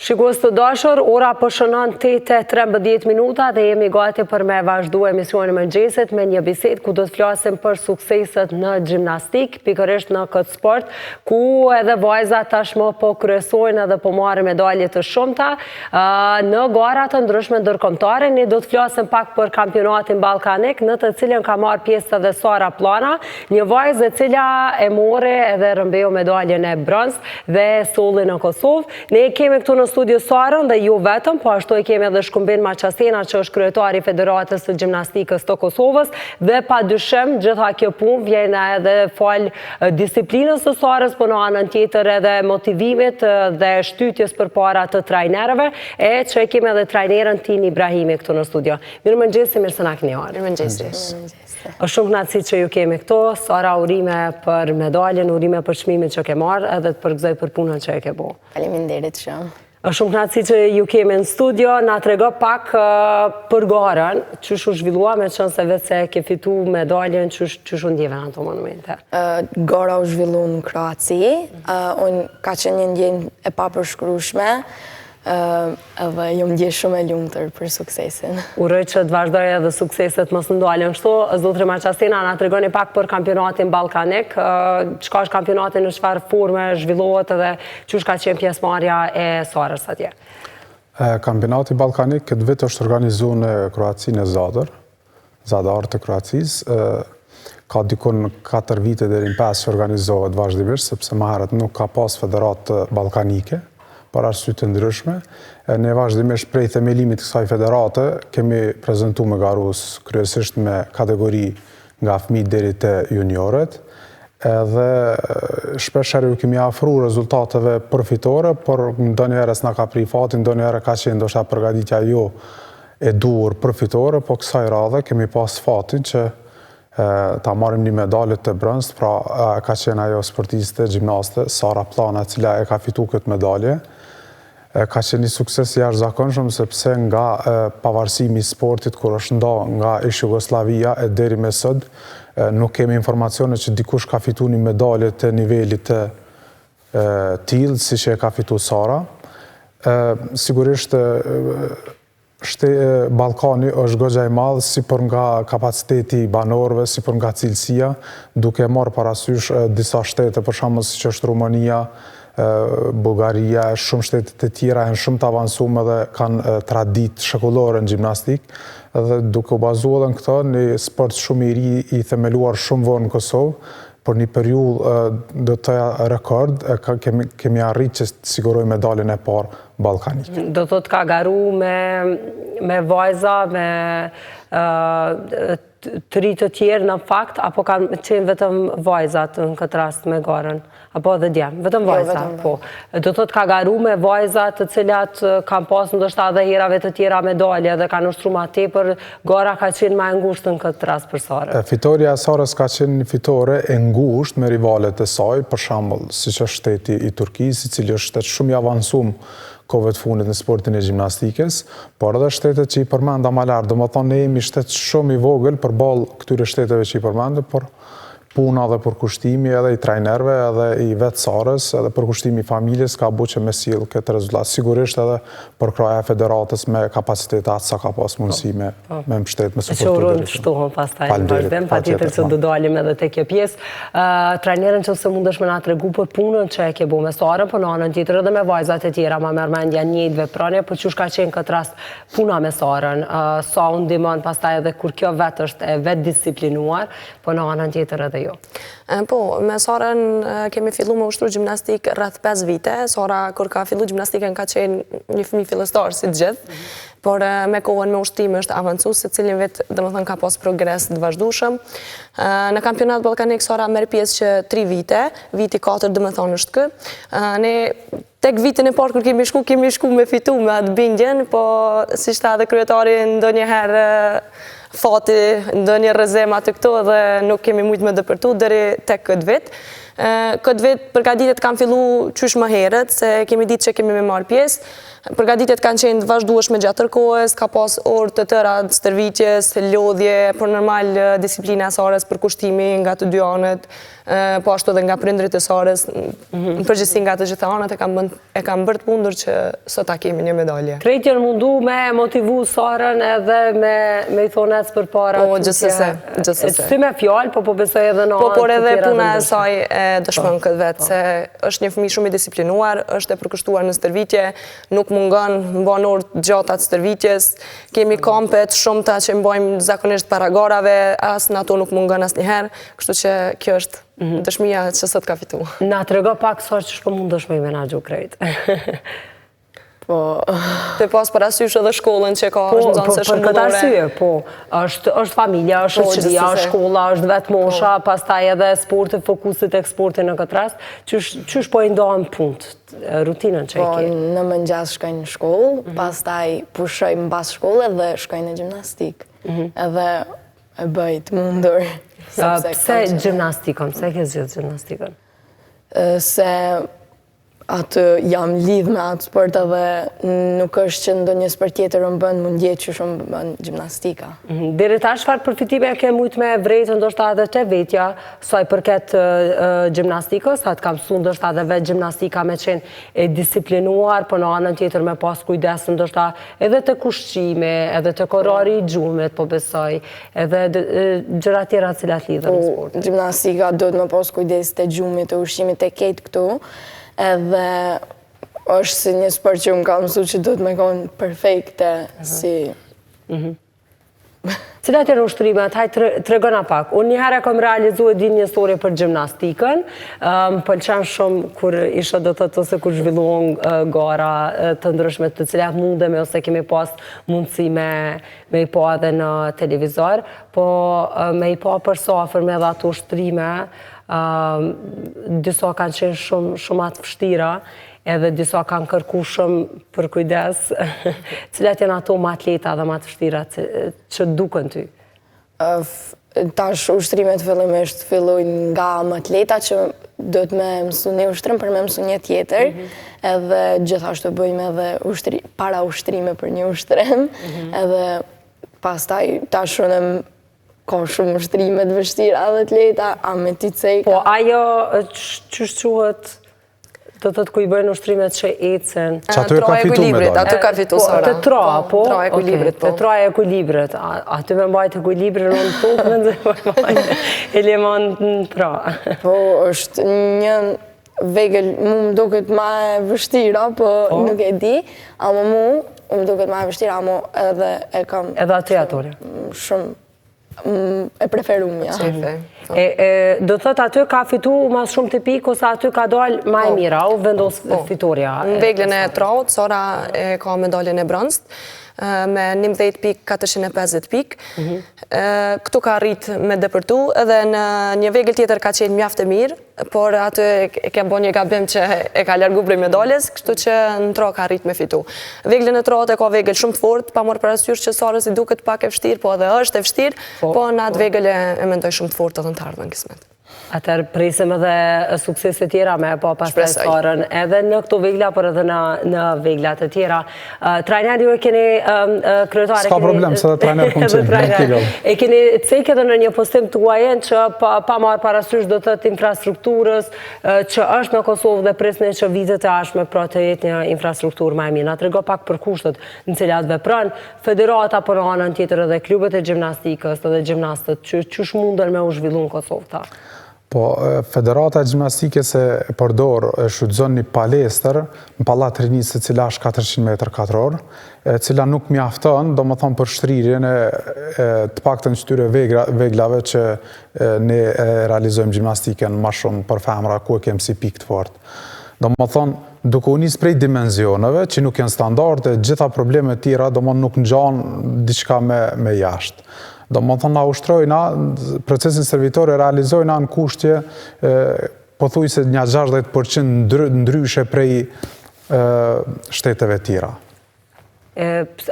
Shikues të dashur, ora po shënon 8:13 minuta dhe jemi gati për me vazhdu emisionin e mëngjesit me një bisedë ku do të flasim për sukseset në gjimnastik, pikërisht në këtë sport, ku edhe vajzat tashmë po kryesojnë edhe po marrin medalje të shumta në gara të ndryshme ndërkombëtare. Ne do të flasim pak për kampionatin ballkanik, në të cilën ka marrë pjesë edhe Sara Plana, një vajzë e cila e mori edhe rrëmbeu medaljen e bronz dhe solli në Kosovë. Ne kemi këtu në studio Sarën dhe ju vetëm, po ashtu e kemi edhe Shkumbin Maqasena që është kryetari i Federatës së Gjimnastikës të Kosovës dhe padyshim gjitha kjo punë vjen edhe fal disiplinës së Sarës, po në anën tjetër edhe motivimit dhe shtytjes përpara të trajnerëve, e që e kemi edhe trajnerën Tin Ibrahimi këtu në studio. Mirëmëngjes, mirë se na keni ardhur. Mirëmëngjes. Është shumë kënaqësi që ju kemi këtu. Sara, urime për medaljen, urime për çmimin që ke marrë edhe të përgëzoj për punën që e ke bërë. Faleminderit shumë. Është shumë kënaqësi që ju kemi në studio. Na trego pak për garën, çu u zhvillua me qenë se vetë se ke fitu medaljen, çu u ndjeve në ato momente? Gara u zhvillu në Kroaci, unë ka qenë një ndjenjë e papërshkrueshme, edhe jam ndjej shumë e lumtur për suksesin. Uroj që të vazhdoj edhe sukseset mos ndalen kështu. Zotri Maqasena, na tregoni pak për kampionatin ballkanik, çka është kampionati, në çfarë forme zhvillohet edhe çu ka qenë pjesëmarrja e Sarës atje? Kampionati ballkanik këtë vit është organizuar në Kroacinë e Zadar të Kroacisë. Ka dikun 4 vite deri në 5 që organizohet vazhdimisht, sepse më herët nuk ka pas federatë ballkanike për arsye të ndryshme. Ne vazhdimisht prej themelimit të kësaj federate kemi prezantuar me garus kryesisht me kategori nga fëmijët deri te juniorët. Edhe shpeshherë ju kemi afruar rezultateve përfitore, por ndonjëherë s'na ka prit fati, ndonjëherë ka qenë ndoshta përgatitja jo e duhur përfitore, po kësaj radhe kemi pas fatin që ta marrim një medalje të bronz, pra ka qenë ajo sportiste, gjimnaste, Sara Plana, e cila e ka fituar këtë medalje. Ka qenë një sukses jashtëzakonshëm sepse nga pavarësimi i sportit kur është nda nga ish Jugosllavia e deri me sot, nuk kemi informacione që dikush ka fituar një medalje të nivelit të tillë siç e ka fituar Sara. Sigurisht Ballkani është goxha e madh sipër nga kapaciteti i banorëve, sipër nga cilësia, duke marrë parasysh disa shtete, për shembull siç është Rumania, Bullgaria, shumë shtete të tjera janë shumë të avancuar dhe kanë traditë shekullore në gjimnastik, dhe duke u bazuar në këtë, një sport shumë i ri i themeluar shumë vonë në Kosovë, për një periudhë do të rekord, kemi arritë që të sigurojmë medaljen e parë ballkanike. Do të ka garu me vajza, me të ri të tjerë në fakt, apo kanë qenë vetëm vajzat në këtë rast me garën? Apo edhe djemë? Vetëm vajza? Po. Do të ka garu me vajzat të cilat kanë pas ndoshta edhe herave të tjera medalje dhe kanë ushtruar më tepër, gara ka qenë më e ngushtë në këtë rast për Sarën? Fitoria e Sarës ka qenë një fitore e ngushtë me rivalet e saj, për shembull, siç është shteti i Turqisë, i cili është shtet shumë i avancuar kohëve të fundit në sportin e gjimnastikës, por edhe shtetet që i përmenda më lart, domethënë ne jemi shtet shumë i vogël përballë këtyre shteteve që i përmendëm, por puna dhe përkushtimi edhe i trajnerëve, edhe i vetë Sarës, edhe përkushtimi i familjes ka bu që me sjell këtë rezultat. Sigurisht edhe për kraja e federatës me kapacitetat sa ka pas mundësi me mbështet, me suportu. Që urojmë të shtuhën pastaj në vazhdim, patjetër që do dalim edhe te kjo pjesë. Trajnerën nëse mundesh me na tregu për punën që e ke bu me Sarën, po në anën tjetër edhe me vajzat e tjera, ma merr mendja njëjtë veprane, po çush ka qenë këtë rast puna me Sarën, sa u ndihmon pastaj edhe kur kjo vetë është e vetë disiplinuar, po në anën tjetër edhe jo. Po, me Sarën kemi fillu me ushtru gjimnastik rreth 5 vite. Sara, kur ka fillu gjimnastikën, ka qenë një fëmijë fillestar si të gjithë, por me kohën me ushtrime është avancu, se cilin vit domethënë ka pas progres të vazhdueshëm. Në kampionat ballkanik Sara merr pjesë që 3 vite, viti 4 domethënë është ky. Ne tek vitin e parë kur kemi shku me fitu me atë bindjen, po siç tha edhe kryetari, ndonjëherë fati ndonjë rrezem aty këtu dhe nuk kemi mujt me dëpërtu deri tek këtë vit. Këtë vit përgatitjet kanë fillu qysh më herët, se kemi ditë që kemi me marrë pjesë. Përgatitjet kanë qenë vazhdueshme gjatë tërkohës, ka pas orë të tëra stërvitjes, lodhje, për normal disiplina e Sarës për kushtimi nga të dy anët, po ashtu edhe nga prindrit e Sarës, në përgjithësi nga të gjitha anët e kam bërë të mundur që sot ta kemi një medalje. Krejt janë mundu me motivu Sarën edhe me i thonë ecë për para. Po, gjithsesi. Sy me fjallë, po besoj edhe në anë. Por edhe puna e saj e dëshmon këtë vetë, se është një fëmijë shumë i disiplinuar, është e përkushtuar në stërvitje, nuk mungon mban orë gjata të stërvitjes, kemi kampet shumëta që mbajmë zakonisht para garave, as në ato nuk mungon asnjëherë, kështu që kjo është dëshmia që sot ka fitu. Na trego pak sa që shpo mund është me i menagju krejt. Po, të pas parasysh edhe shkollën që ka është në zonë se shumë për këtë bullore. arsye, po, është familja, është shoqëria, është shkolla, është vetë mosha, pastaj edhe sporti, fokusit e sportit në këtë rast, qysh po i ndohen punët, rutinën që e Po, ke? në mëngjes shkojnë në shkollë, pastaj pushojmë mbas shkollë dhe shkojnë në gjimnastik. Edhe e bëj të mundur. Pse gjimnastikën? Pse ke zgjedhur gjimnastikën? Se atë jam lidh me atë sport edhe nuk është që ndonjë sport tjetër më bën mundje që shumë bën gjimnastika. Deri tash çfarë përfitime ke mujt me vrejtë ndoshta edhe te vetja, sa i përket gjimnastikës, sa të ka mësuar ndoshta edhe vetë gjimnastika me qenë e disiplinuar, por në anën tjetër me pas kujdes ndoshta edhe të kushqime, edhe të orari i gjumit, po besoj, edhe gjëra tjera të cilat lidhen në sport. Gjimnastika do të më pas kujdes të gjumit, të ushqimit të ketë këtu, edhe është si një sport që më ka mësu që do të me konë perfekte, si... Cilat janë ushtrimet? Hajde tregona pak. Unë njëherë kam realizuar din një story për gjimnastikën. Më pëlqen shumë kur isha do të thotë ose kur zhvilluan gara të ndryshme të cilat mundemi ose kemi pas mundësi me i pa edhe në televizor, po me i pa për sa afër me edhe ato ushtrime, disa kanë qenë shumë atë vështira, edhe disa kanë kërku shumë për kujdes. Cilat janë ato më atleta dhe më të vështira që duken ty? Tash ushtrimet fillimisht fillojnë nga më atleta që do të me mësu një ushtrim për me mësu një tjetër, edhe gjithashtu bëjmë edhe para ushtrime për një ushtrim, edhe pastaj tash unë ka shumë ushtrime të vështira dhe atleta, a me ti cejka. Po ajo që quhet do të ku i bëjnë ushtrimet që ecën. Që aty e ka fitu medalje. Aty ka fitu Sara. Të tra, po? Tra ekuilibrit, po. Të tra ekuilibrit. Aty me mbajt ekuilibrin në tokë, me mbajt element në tra. Po, është një vegël, mu më duket ma e vështira, po nuk e di, ama mu më duket ma e vështira, ama edhe e kam... Edhe aty atore. Shumë e preferumja. Do të thot aty ka fitu mas shumë të pikë, ose aty ka dalë ma e mira, u vendos fitoria? Në veglën e traut, Sara ka medaljen e bronzët, me 11.450 pikë. Këtu ka arrit me depërtu, edhe në një vegël tjetër ka qenë mjaft e mirë, por aty e ke bo një gabim që e ka largu prej medaljes, kështu që në tra ka arrit me fitu. Veglën e traut e ka vegël shumë të fort, pa marrë parasysh që Sarës i duket pak e vështirë, po edhe është e vështirë, po në atë vegël e mendoj shumë të fort edhe në të ardhmen kismet. Atër presim edhe suksese tjera me po pastaj Sarën, edhe në këto vegla, por edhe në veglat e tjera. Trajner ju e keni kryetare... Ska problem, se dhe trajner kom qenë. E keni cek edhe në një postim të uajen që pa marë parasysh do të të infrastrukturës që është në Kosovë dhe presne që vitet e ashme pra të jetë një infrastrukturë ma e mirë. Na të rego pak për kushtet në cilat vepran, federata për anën tjetër edhe klubet e gjimnastikës edhe gjimnastët, që mundën me u zhvillu në Kosovë ta? Po, Federata e Gjimnastikës e përdor e shfrytëzon një palestër në Pallat Rinisë, e cila është 400 metër katror, e cila nuk mjafton, do më thonë për shtrirjen e të paktën këtyre veglave që ne realizojmë gjimnastikën ma shumë për femra, ku e kemë si pikë të fort. Do më thonë, duke u nisë prej dimenzioneve, që nuk janë standarde, gjitha probleme tjera, do më nuk në gjanë diçka me jashtë. Do më thonë, na ushtrojna, procesin servitore realizojna në kushtje pothuaj se një 60% ndryshe prej shteteve tjera.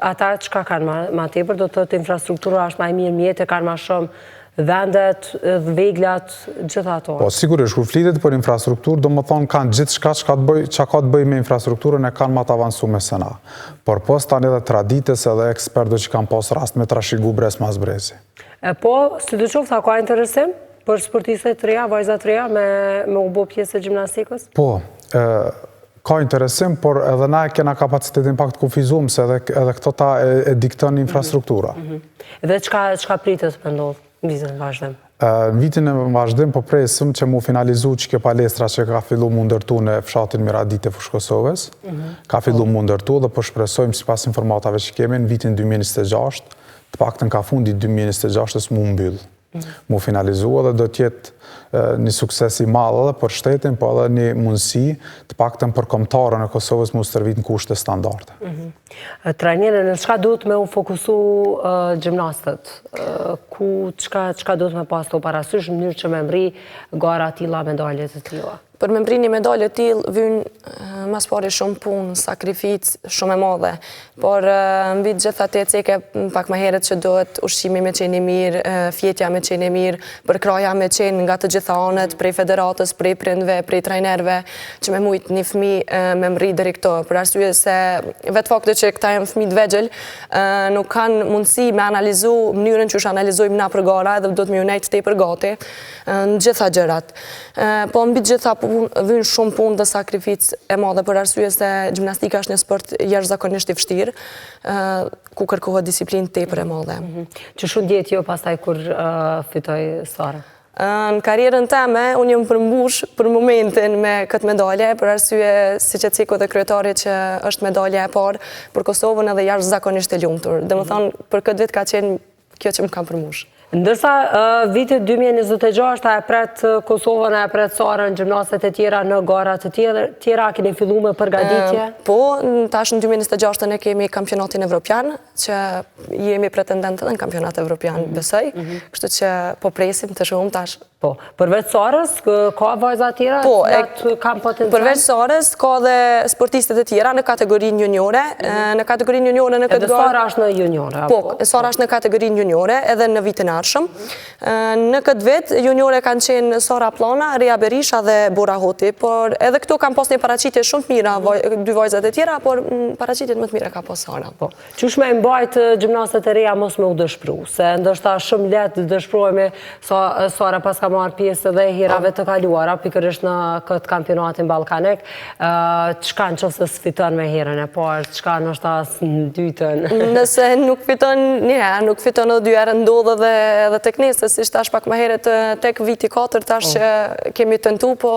Ata qka kanë ma tepër, do të thotë infrastruktura është ma e mirë, mjetë kanë ma shumë vendet, veglat, gjitha ato. Po, sigurisht, kur flitet për infrastrukturë, do më thonë kanë gjithë shka që ka të bëj me infrastrukturën e kanë ma të avansu me sena. Por pos tani edhe traditës edhe ekspertë që kanë pos rast me trashigu brez mas brezi. Po, si të qoftë, a ka interesim për sportistët të reja, vajzat të reja me u bo pjesë e gjimnastikës? Po, ka interesim, por edhe na kena kapacitetin pak të kufizuar se edhe këto ta e diktën infrastruktura. Dhe çka pritet me ndodhë në vitin e vazhdim? Në vitin e vazhdim po presim që mu finalizu që kjo palestra që ka fillu mu ndërtu në fshatin Miradit e Fushë Kosovës. Ka fillu mu ndërtu dhe po shpresojmë si pas informatave që kemi në vitin 2026, të paktën ka fundi 2026 mu mbyll. Mu finalizua dhe do tjetë një suksesi madhe edhe për shtetin, po edhe një mundësi të paktën për kombëtarën e Kosovës mu stërvit në kushte standarde. Trajnere, në çka duhet me u fokusu gjimnastët? Çka duhet me pas të parasysh në mënyrë që me mri gara tilla medaljet të tilla? Për me mbri një medalje t'ilë, vynë mas pari shumë punë, sakrific shumë e madhe, por në vitë gjitha të ceke pak ma heret që dohet ushqimi me qenë i mirë, fjetja me qenë i mirë, përkraja me qenë nga të gjitha anët, prej federatës, prej prindve, prej trajnerve, që me mujtë një fmi me mbri deri këto. Për arsye se vetë faktë që këta jenë fmi të vegjel, nuk kanë mundësi me analizu mënyrën që analizojmë na për gara edhe do të më unajtë të për gati në gjitha gjërat. Po në bitë gjitha vynë shumë punë dhe sakrificë e madhe për arsye se gjimnastika është një sport jashtëzakonisht i vështirë, ku kërkohet disiplinë tepër e madhe. Që shumë djetë jo pastaj kur fitoj Sara? Në karierën teme, unë jëmë përmbush për momentin me këtë medalje, për arsye si që ciku dhe kryetari që është medalje e parë për Kosovën edhe jashtëzakonisht e lumtur. Dhe më thonë, për këtë vit ka qenë kjo që më kam përmbush. Ndërsa vitit 2026 e pret Kosovën e pret Sarën, gjimnastet e tjera në garat të tjera, keni fillu me përgatitje? Po, tash në 2026 ne kemi kampionatin evropian, që jemi pretendent edhe në kampionat evropian, besoj, kështu që po presim të shumë tash. Po, përveç Sarës, ka vajza tjera? Po, kam potencial? Përveç Sarës, ka dhe sportistet e tjera në kategorinë juniore. Në kategorinë juniore në këtë edhe Sara është në juniore? Po, Sara është në kategorinë juniore edhe në vitin arshëm. Në këtë vit, juniore kanë qenë Sara Plana, Ria Berisha dhe Bora Hoti, por edhe këtu kanë pas një paraqitje shumë të mira, dy vajzat e tjera, por paraqitjet më të mira ka pas Sara. Po, qysh me mbajt gjimnastet e reja mos me u dëshpru, se ndoshta shumë letë dëshpruemi Sara pas ka marrë pjesë dhe hirave të kaluara, pikërisht në këtë kampionatin ballkanik, çka në qoftë se sfiton me herën e parë, çka ndoshta në dytën? Nëse nuk fiton një herë, nuk fiton edhe dy herë, ndodhe edhe tek ne, se si tash pak më herët tek viti 4 tash kemi tentu, po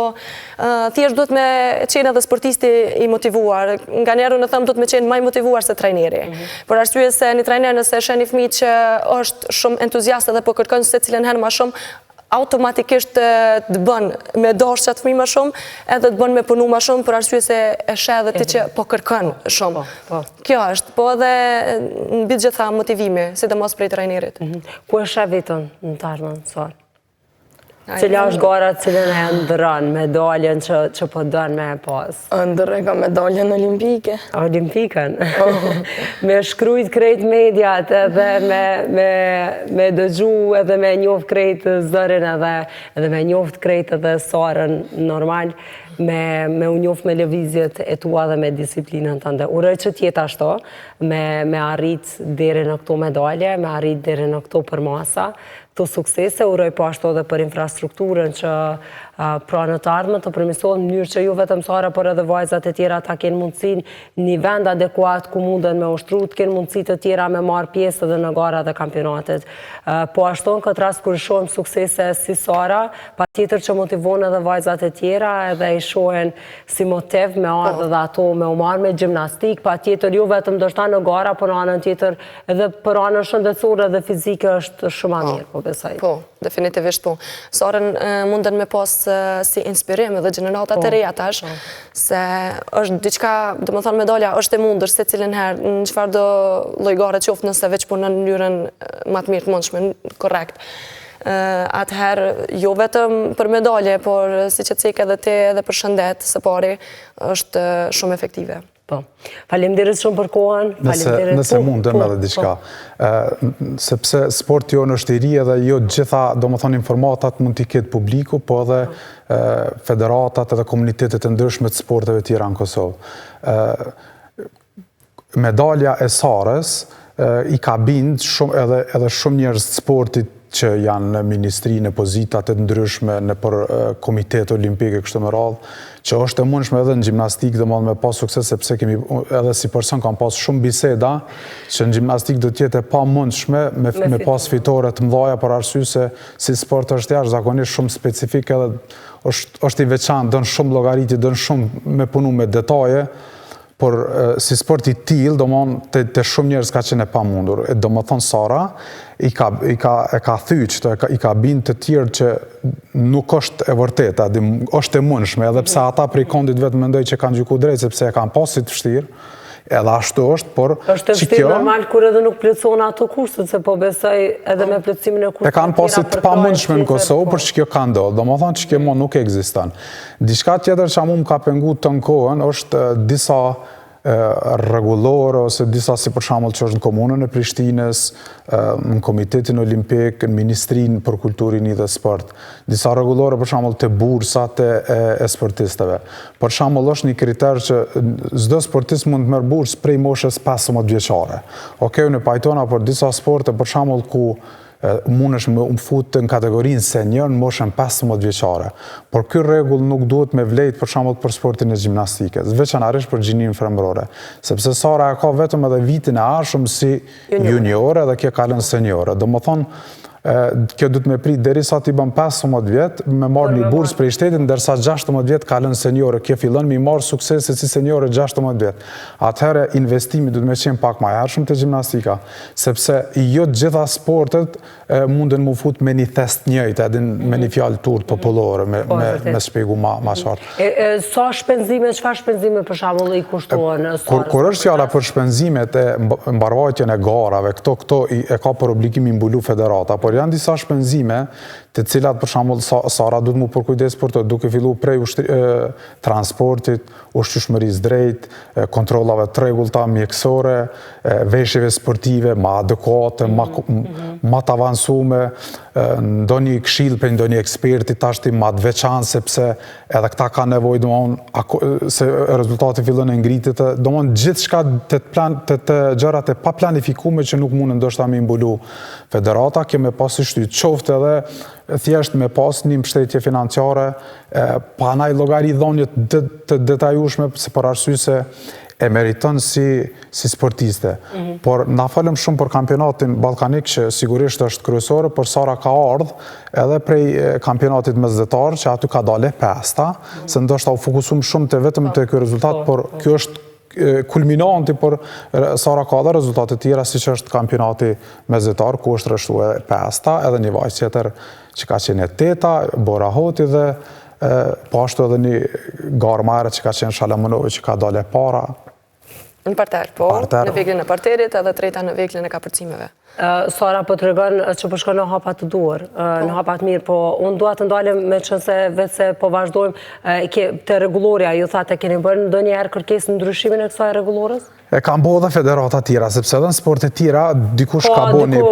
thjesht duhet me qenë edhe sportisti i motivuar. Nga njerë unë them duhet me qenë më i motivuar se trajneri. Për arsye se një trajner nëse sheh një fëmijë që është shumë entuziast edhe po kërkon secilën herë më shumë, automatikisht të bën me dashur çat fëmijë më shumë, edhe të bën me punu më shumë për arsye se e sheh edhe ti që po kërkon shumë. Kjo është, po edhe në bitë gjitha motivimi, sidomos prej trajnerit. Ku e sheh vetën në të ardhmen, Sara? Cila është gara cilën e ndërron medaljen që po dën me e pas? Ndërre ka medaljen olimpike. Olimpikën? Me shkrujt krejt mediat edhe me dëgju edhe me njoft krejt zërin edhe me njoft krejt edhe Sarën normal, me u njoft me lëvizjet e tua dhe me disiplinën tënde. Uroj që tjetë ashtu, me arrit deri në këto medalje, me arrit deri në këto përmasa, të suksese, uroj po ashtu edhe për infrastrukturën që pra në të ardhme të përmisohet në mënyrë që ju vetëm Sara, por edhe vajzat e tjera ta kenë mundësin një vend adekuat ku munden me ushtru, të kenë mundësi të tjera me marë pjesë edhe në gara dhe kampionatet. Po ashtu në këtë rast kur shohim suksese si Sara, pa tjetër që motivon edhe vajzat e tjera edhe i shohen si motiv me ardhë dhe ato me u marë me gjimnastik, pa tjetër ju vetëm dështa në gara, por në anën tjetër edhe për anën shëndetësore dhe fizike është shumë mirë, po besoj. Po, definitivisht po. Sarën munden me pas si inspirim edhe gjeneratat e reja tash, se është diçka, dhe më thonë medalja është e mundër se cilin herë, në qëfar do lojgare qoftë nëse veç punë në njërën më të mirë të mundshme, korrekt. Atëherë, jo vetëm për medalje, por si që cek edhe ti edhe për shëndet së pari, është shumë efektive. Po. Faleminderit shumë për kohën. Nëse mundem edhe diçka. Sepse sporti jonë është i ri edhe jo gjitha, domethënë, informatat mund t'i ketë publiku, po edhe federatat edhe komunitetet e ndryshme të sporteve tjera në Kosovë. Medalja e Sarës i ka bind edhe shumë njerëz të sportit që janë në ministri, në pozitat e ndryshme, në për komitet olimpike kështu me radhë, që është e mundshme edhe në gjimnastik dhe me pas sukses, sepse kemi edhe si person kam pas shumë biseda, që në gjimnastik do t'jetë e pa mundshme me pas fitore të mdhaja, për arsye se si sport është jashtëzakonisht shumë specifik edhe është i veçantë, dën shumë llogaritje, dën shumë me punu me detaje, por si sport i tillë, domthonë te shumë njerëz ka qenë e pamundur. Domethënë Sara e ka thyç, i ka bind të tjerë që nuk është e vërteta, është e mundshme, edhe pse ata prej kondit vetë mendoj që kanë gjykuar drejt sepse e kanë pasur të vështirë. Edhe ashtu është, por është vështirë normal kur edhe nuk plotëson ato kurset, se po besoj edhe me plotësimin e kurseve. E kanë pasur të pamundshme në Kosovë, por ç'kjo ka ndodhur. Domethënë ç'kjo nuk ekziston. Diçka tjetër që mua më ka penguar të kohën është disa rregullore ose disa, si për shembull që është në komunën e Prishtinës, në Komitetin Olimpik, në Ministrinë për Kulturën dhe Sport. Disa rregullore për shembull te bursat e sportistëve. Për shembull është një kriter që çdo sportist mund të merr bursë prej moshës 15 vjeçare. Okej, ne pajtona për disa sporte për shembull ku mundesh me futë në kategorinë senior në moshën 15 vjeçare. Por ky rregull nuk duhet me vlejt për shembull për sportin e gjimnastikës, veçanërisht për gjininë femërore, sepse Sara ka vetëm edhe vitin e arshëm si juniore dhe kjo ka lënë seniore. Domethënë kjo duhet me prit derisa t'i bën 15 vjet me marrë një bursë prej shtetit, ndërsa 16 vjet ka lënë seniore. Kjo fillon me marrë suksese si seniore 16 vjet. Atëherë investimi duhet me qenë pak më i hershëm te gjimnastika, sepse jo të gjitha sportet munden mu fut me një test njëjtë, edhe me një fjalë turp popullore, me shpjegu ma qartë. Sa shpenzime, çfarë shpenzime për shembull i kushtohen? Kur është fjala për shpenzimet e mbarvajtjen e garave, këto e ka për obligim i mbulu federata, por janë disa shpenzime të cilat për shembull Sara duhet mu përkujdes për to, duke filluar prej transportit, ushqyeshmërisë drejt, kontrollave të rregullta mjekësore, veshjeve sportive më adekuate, më të avancume, ndonjë këshill për ndonjë eksperti tashti më të veçantë, sepse edhe këta kanë nevojë domthonë se rezultati fillon e ngritet, domthonë gjithçka të gjërat e pa planifikuar që nuk mundën ndoshta me mbulu federata, kjo me pas shtyt qoftë edhe thjesht me pas një mbështetje financiare, pa ndaj llogari dhënie të detajueshme, se për arsye se e meriton si sportiste. Por na falem shumë për kampionatin ballkanik që sigurisht është kryesor, por Sara ka ardhur edhe prej kampionatit mesdhetar që aty ka dalë pesta, se ndoshta u fokusuam shumë te vetëm te ky rezultat, por ky është kulminanti, por Sara ka dhe rezultate tjera, si që është kampionati mesdhetar, ku është rreshtuar pesta, edhe një vajzë tjetër që ka qenë e teta, Bora Hoti, dhe po ashtu edhe një garë majre që ka qenë Shalamunovi që ka dalë para. Në parter, po, në veklin e parterit edhe treta në veklin e kapërcimeve. Sara po të regon që përshko në hapat të duar, në hapat mirë, po unë duat të ndalim me qënëse vetë se po vazhdojmë të regulloria, ju thate keni bërë në do njerë kërkes në ndryshimin e kësaj regullores? E kam bo dhe federata tjera, sepse edhe në sporte tjera dikush ka bo një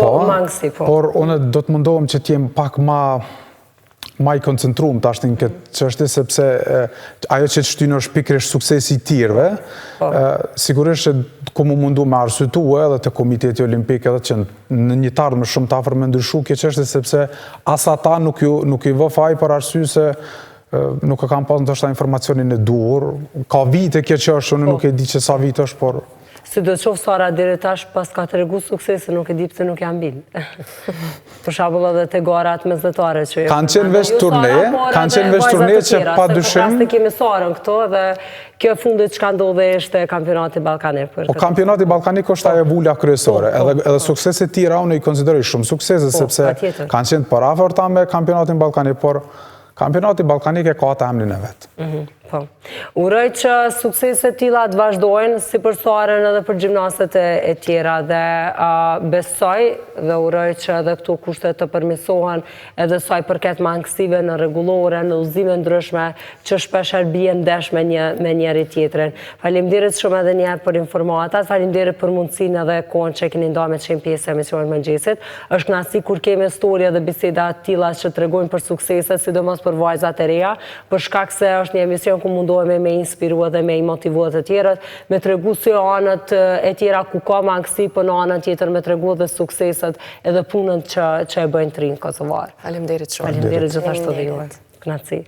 por unë do të mundohem që t'jem pak ma i koncentruam tashtin këtë çështje, sepse ajo që të shtynë është pikërisht suksesi i tjerëve, sigurisht që ku mu mundu me arsyetua edhe të Komiteti Olimpik edhe që në një të ardhmë shumë të afër me ndryshu kjo çështje, sepse as ata nuk i vë faj për arsye se nuk e kam pas ndoshta informacionin e duhur. Ka vite kjo që është, unë nuk e di që sa vite është, por si do të qofë Sara deri tash pas ka të regu suksese, nuk e di pse nuk janë binë. Për shembull edhe te garat mesdhetare që kanë qenë veç turne që pa dyshim. Ne kemi Sarën këto dhe kjo fundit çka ndodhe ishte kampionati ballkanik. Po kampionati ballkanik është ajo vula kryesore, edhe sukseset tjera unë i konsideroj shumë suksese, sepse kanë qenë para afërta me kampionatin ballkanik, por kampionati ballkanik e ka atë emrin e vet. Po. Uroj që sukseset tilla të vazhdojnë si për Sarën edhe për gjimnastet e tjera dhe besoj dhe uroj që edhe këtu kushtet të përmirësohen edhe saj përket mangësive në rregullore, në udhëzime ndryshme që shpeshher bien ndesh me njëri tjetrin. Faleminderit shumë edhe një herë për informatat, faleminderit për mundësinë edhe kohën që keni ndarë me të qenë pjesë e emisionit mëngjesit. Është kënaqësi kur kemi histori dhe biseda të tilla që tregojnë për sukseset, sidomos për vajzat e reja, për shkak se është një emision ku mundohemi me inspirua dhe me i motivua të tjerët, me tregu si anët e tjera ku ka mangësi, për në anën tjetër me tregu dhe sukseset edhe punën që e bëjnë të rinë kosovar. Faleminderit shumë. Faleminderit gjithashtu dhe juve. Kënaqësi.